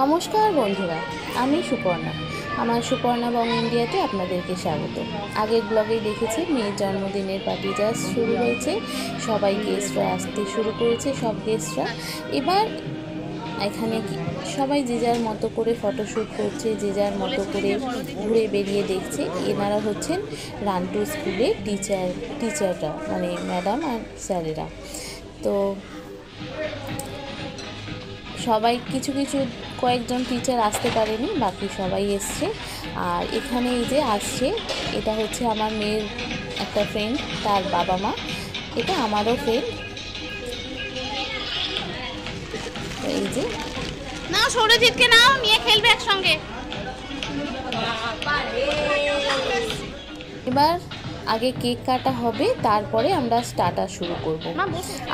নমস্কার বন্ধুরা, আমি সুপর্ণা। আমার সুপর্ণা বং ইন্ডিয়াতে আপনাদেরকে স্বাগত। আগের ব্লগেই দেখেছেন মেয়ের জন্মদিনের পার্টি জাস্ট শুরু হয়েছে, সবাই গেস্টরা আসতে শুরু করেছে। সব গেস্টরা এবার এখানে সবাই যে যার মতো করে ফটোশ্যুট করছে, যে যার মতো করে ঘুরে বেরিয়ে দেখছে। এনারা হচ্ছেন রান্টু স্কুলের টিচাররা, মানে ম্যাডাম আর স্যারেরা। তো সবাই কিছু কয়েকজন টিচার আসতে পারেনি, বাকি সবাই এসছে। আর এখানে এই যে আসছে, এটা হচ্ছে আমার মেয়ের একটা ফ্রেন্ড, তার বাবা মা। এটা আমারও ফ্রেন্ড। এই যে নাও, সৌরজিৎকে নাও, নিয়ে খেলবে একসঙ্গে। এবার আগে কেক কাটা হবে, তারপরে আমরা স্টার্টার শুরু করব।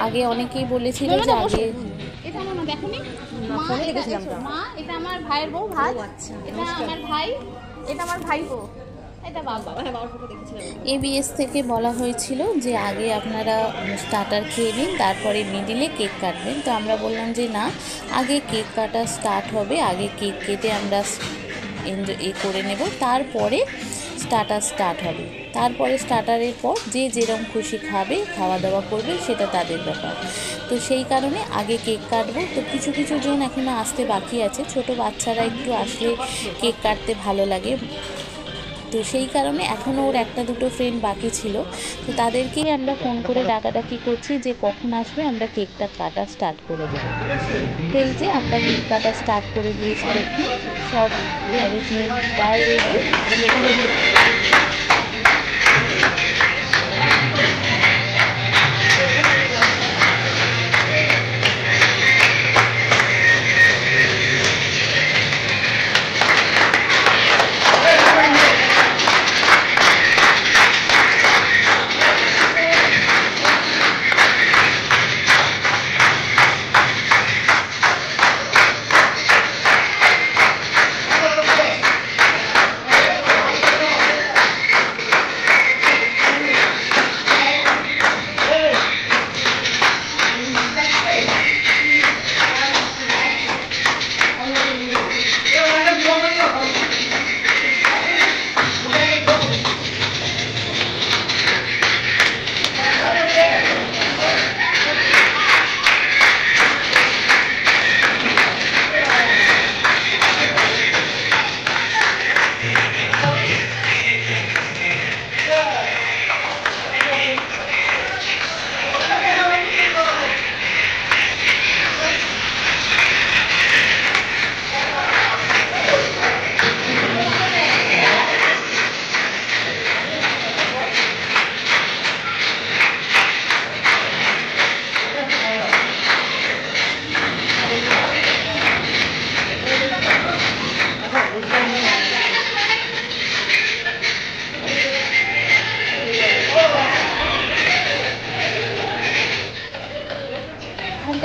আগে অনেকেই বলেছিল যে আগে এটা আমার দেখোনি মা, এটা আমার ভাইয়ের বউ ভাত, এটা আমার ভাই, এটা আমার ভাই বউ, এটা বাবা। এবিএস থেকে বলা হয়েছিল যে আগে আপনারা স্টার্টার খেয়ে নিন, তারপরে মিডিলে কেক কাটবেন। তো আমরা বললাম যে না, আগে কেক কাটা স্টার্ট হবে, আগে কেক কেটে আমরা করে নেব, তারপরে স্টার্টার স্টার্ট হবে। তারপরে স্টার্টারের পর যে যেরকম খুশি খাবে, খাওয়া দাওয়া করবে, সেটা তাদের ব্যাপার। তো সেই কারণে আগে কেক কাটবো। তো কিছু জন এখনও আসতে বাকি আছে, ছোট বাচ্চারা একটু আসলে কেক কাটতে ভালো লাগে। তো সেই কারণে এখনও ওর একটা দুটো ফ্রেন্ড বাকি ছিল। তো তাদেরকেই আমরা ফোন করে ডাকাডাকি করছি যে কখন আসবে, আমরা কেকটা কাটা স্টার্ট করে দেবো। তো এই যে আমরা কেক কাটা স্টার্ট করে দিয়েছি। সব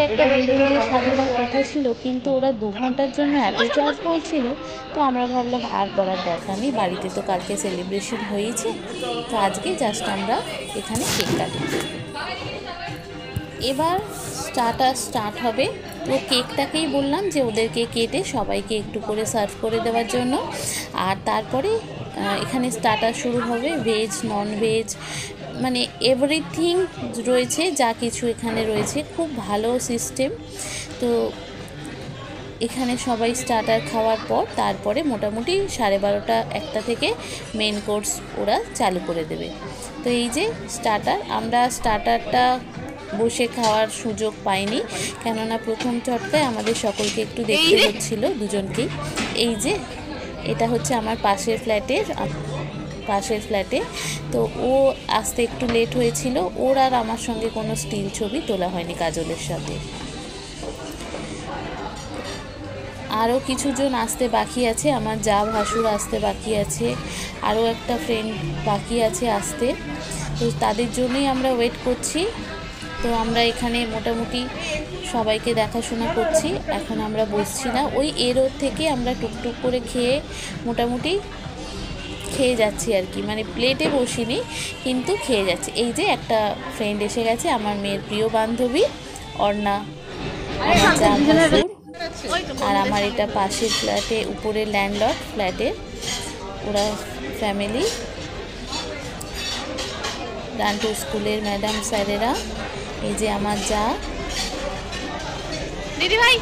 একটা বেলুনের সাজানোর কথা ছিল, কিন্তু ওরা 2 ঘন্টার জন্য এত চার্জ বলছিল। তো আমরা ভাবলাম আর করার দরকার নেই, বাড়িতে তো কালকে সেলিব্রেশন হয়েছে, তো আজকে জাস্ট আমরা এখানে কেক কাটি। এবার স্টার্ট হবে। তো কেকটাকেই বললাম যে ওদেরকে কেটে সবাইকে একটু করে সার্ভ করে দেওয়ার জন্য। আর তারপরে এখানে স্টার্টার শুরু হবে, ভেজ নন ভেজ মানে এভরিথিং রয়েছে, যা কিছু এখানে রয়েছে। খুব ভালো সিস্টেম। তো এখানে সবাই স্টার্টার খাওয়ার পর তারপরে মোটামুটি 12:30 1টা থেকে মেন কোর্স ওরা চালু করে দেবে। তো এই যে আমরা স্টার্টারটা বসে খাওয়ার সুযোগ পাইনি, কেননা প্রথম চটকায় আমাদের সকলকে একটু দেখতে হচ্ছিল দুজনকেই। এই যে এটা হচ্ছে আমার পাশের ফ্ল্যাটে। তো ও আসতে একটু লেট হয়েছিল, ওর আর আমার সঙ্গে কোনো স্টিল ছবি তোলা হয়নি কাজলের সাথে। আরও কিছুজন আসতে বাকি আছে, আমার যা ভাসুর আসতে বাকি আছে, আরও একটা ফ্রেন্ড বাকি আছে আসতে। তো তাদের জন্যই আমরা ওয়েট করছি। তো আমরা এখানে মোটামুটি সবাইকে দেখাশোনা করছি, এখন আমরা বসছি না। ওই এরোর থেকে আমরা টুকটুক করে খেয়ে মোটামুটি খেয়ে যাচ্ছি আর কি, মানে প্লেটে বসিনি কিন্তু খেয়ে যাচ্ছি। এই যে একটা ফ্রেন্ড এসে গেছে, আমার মেয়ের প্রিয় বান্ধবী অর্ণা, আমার যা ভাসুর। আর আমার এটা পাশের ফ্ল্যাটে, উপরে ল্যান্ডলর্ড ফ্ল্যাটের, ওরা ফ্যামিলি, রান্টু স্কুলের ম্যাডাম স্যারেরা। এই যে আমার যা, দিদি ভাই।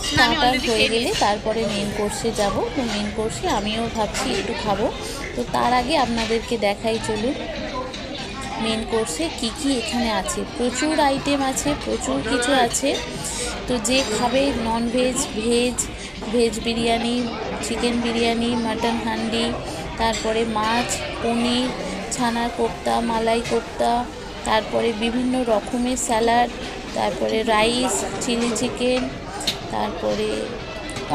স্টার্টার হয়ে গেলে তারপরে মেন কোর্সে যাব। তো মেন কোর্সে আমিও ভাবছি একটু খাবো। তো তার আগে আপনাদেরকে দেখাই, চলুন মেন কোর্সে কি কি এখানে আছে। প্রচুর আইটেম আছে, প্রচুর কিছু আছে। তো যে খাবে non veg, veg, veg biryani, chicken biryani, mutton handi, তারপরে মাছ, পনির, ছানার কোপ্তা, মালাই কোপ্তা, তারপরে বিভিন্ন রকমের স্যালাড, তারপরে রাইস, চিলি চিকেন, তারপরে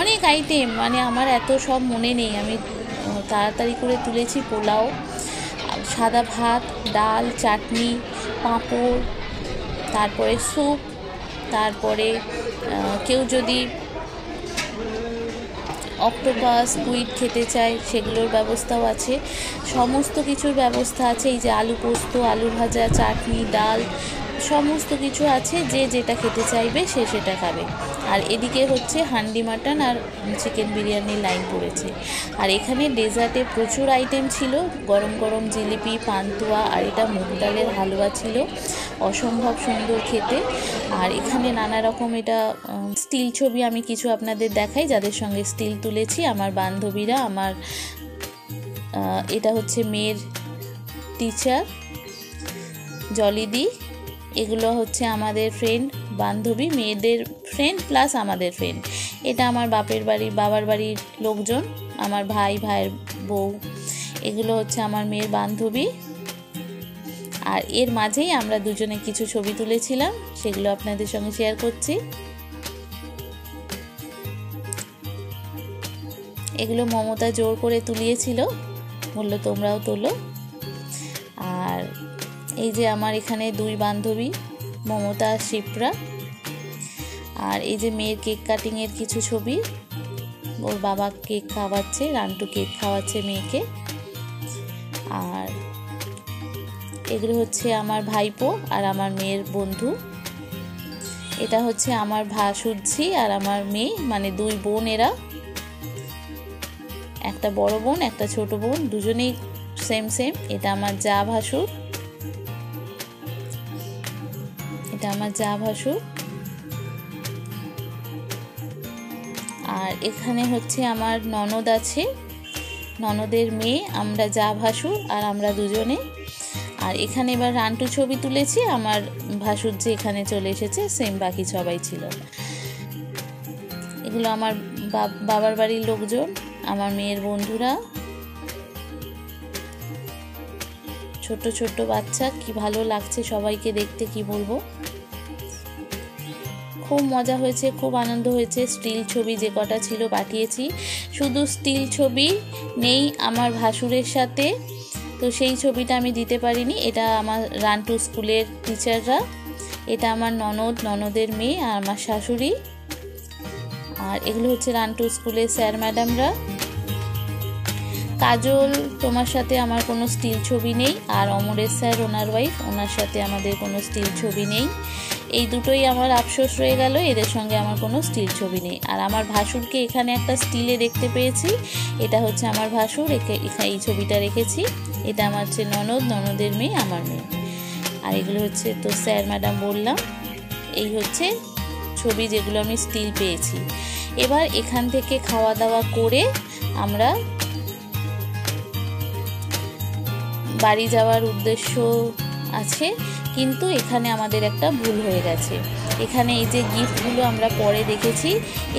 অনেক আইটেম, মানে আমার এত সব মনে নেই, আমি তাড়াতাড়ি করে তুলেছি। পোলাও, সাদা ভাত, ডাল, চাটনি, পাঁপড়, তারপরে স্যুপ, তারপরে কেউ যদি অক্টোপাস, স্কুইড খেতে চায় সেগুলোর ব্যবস্থাও আছে। সমস্ত কিছুর ব্যবস্থা আছে। এই যে আলু পোস্ত, আলু ভাজা, চাটনি, ডাল, সমস্ত কিছু আছে। যে যেটা খেতে চাইবে সে সেটা খাবে। আর এদিকে হচ্ছে হান্ডি মাটন আর চিকেন বিরিয়ানির লাইন পড়েছে। আর এখানে ডেজার্টে প্রচুর আইটেম ছিল, গরম গরম জিলিপি, পান্তুয়া, আর এটা মুগ ডালের হালুয়া ছিল, অসম্ভব সুন্দর খেতে। আর এখানে নানা রকম, এটা স্টিল ছবি আমি কিছু আপনাদের দেখাই যাদের সঙ্গে স্টিল তুলেছি, আমার বান্ধবীরা। আমার এটা হচ্ছে মেয়ের টিচার জলিদি, এগুলো হচ্ছে আমাদের ফ্রেন্ড, বান্ধবী, মেয়েদের ফ্রেন্ড প্লাস আমাদের ফ্রেন্ড। এটা আমার বাবার বাড়ির লোকজন, আমার ভাইয়ের বউ, এগুলো হচ্ছে আমার মেয়ের বান্ধবী। আর এর মাঝেই আমরা দুজনে কিছু ছবি তুলেছিলাম, সেগুলো আপনাদের সঙ্গে শেয়ার করছি। এগুলো মমতা জোর করে তুলিয়েছিল, বললো তোমরাও তোলো। আর এই যে আমার এখানে দুই বান্ধবী, মমতা আর শিপ্রা। আর এই যে মেয়ের কেক কাটিংয়ের কিছু ছবি, ওর বাবা কেক খাওয়াচ্ছে, রান্টু কেক খাওয়াচ্ছে মেয়েকে। আর এগুলো হচ্ছে আমার ভাইপো আর আমার মেয়ের বন্ধু। এটা হচ্ছে আমার ভাসুরঝি আর আমার মেয়ে, মানে দুই বোন এরা, একটা বড় বোন একটা ছোট বোন, দুজনেই সেম। এটা আমার যা ভাসুর, এটা আমার যা ভাসুর। আর এখানে হচ্ছে আমার ননদ আছে, ননদের মেয়ে, আমরা যা ভাসুর আর আমরা দুজনে। আর এখানে এবার রান্টু ছবি তুলেছি, আমার ভাসুর যে এখানে চলে এসেছে, সেম বাকি সবাই ছিল। এগুলো আমার বাবার বাড়ির লোকজন, আমার মেয়ের বন্ধুরা, ছোট ছোট বাচ্চা। কি ভালো লাগছে সবাইকে দেখতে, কি বলবো, খুব মজা হয়েছে, খুব আনন্দ হয়েছে। স্টিল ছবি যে কটা ছিল পাঠিয়েছি, শুধু স্টিল ছবি নেই আমার ভাসুরের সাথে, তো সেই ছবিটা আমি দিতে পারিনি। এটা আমার রান্টু স্কুলের টিচাররা, এটা আমার ননদের মেয়ে আর আমার শাশুড়ি। আর এগুলো হচ্ছে রান্টু স্কুলের স্যার ম্যাডামরা। কাজল, তোমার সাথে আমার কোনো স্টিল ছবি নেই। আর অমরেশ স্যার, ওনার ওয়াইফ, ওনার সাথে আমাদের কোনো স্টিল ছবি নেই। এই দুটোই আমার আফসোস রয়ে গেল, এদের সঙ্গে আমার কোনো স্টিল ছবি নেই। আর আমার ভাসুরকে এখানে একটা স্টিলে দেখতে পেয়েছি, এটা হচ্ছে আমার ভাসুর, এই ছবিটা রেখেছি। এটা আমার হচ্ছে ননদের মেয়ে, আমার মেয়ে। আর এগুলো হচ্ছে তো স্যার ম্যাডাম বললাম, এই হচ্ছে ছবি যেগুলো আমি স্টিল পেয়েছি। এবার এখান থেকে খাওয়া দাওয়া করে আমরা বাড়ি যাওয়ার উদ্দেশ্য আছে, কিন্তু এখানে আমাদের একটা ভুল হয়ে গেছে। এখানে এই যে গিফটগুলো আমরা পরে দেখেছি,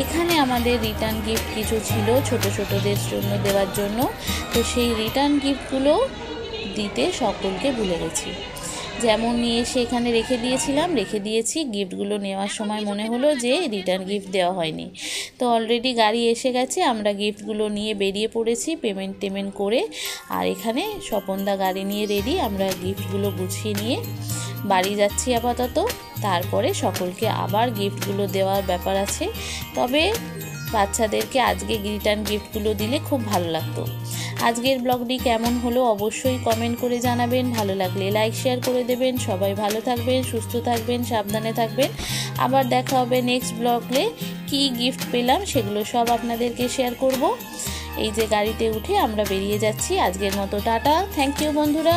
এখানে আমাদের রিটার্ন গিফট কিছু ছিল ছোটোদের জন্য দেওয়ার জন্য, তো সেই রিটার্ন গিফটগুলো দিতে সকলকে ভুলে গেছি। যেমন নিয়ে এসে এখানে রেখে দিয়েছি, গিফটগুলো নেওয়ার সময় মনে হলো যে রিটার্ন গিফট দেওয়া হয়নি। তো অলরেডি গাড়ি এসে গেছে, আমরা গিফটগুলো নিয়ে বেরিয়ে পড়েছি পেমেন্ট করে। আর এখানে স্বপনদা গাড়ি নিয়ে রেডি, আমরা গিফটগুলো গুছিয়ে নিয়ে বাড়ি যাচ্ছি আপাতত। তারপরে সকলকে আবার গিফটগুলো দেওয়ার ব্যাপার আছে। তবে বাচ্চাদেরকে আজকে রিটার্ন গিফটগুলো দিলে খুব ভালো লাগতো। আজকের ব্লগটি কেমন হলো অবশ্যই কমেন্ট করে জানাবেন, ভালো লাগলে লাইক শেয়ার করে দেবেন। সবাই ভালো থাকবেন, সুস্থ থাকবেন, সাবধানে থাকবেন। আবার দেখা হবে নেক্সট ব্লগে। কি গিফট পেলাম সেগুলো সব আপনাদেরকে শেয়ার করব। এই যে গাড়িতে উঠে আমরা বেরিয়ে যাচ্ছি। আজকের মতো টাটা, থ্যাংক ইউ বন্ধুরা।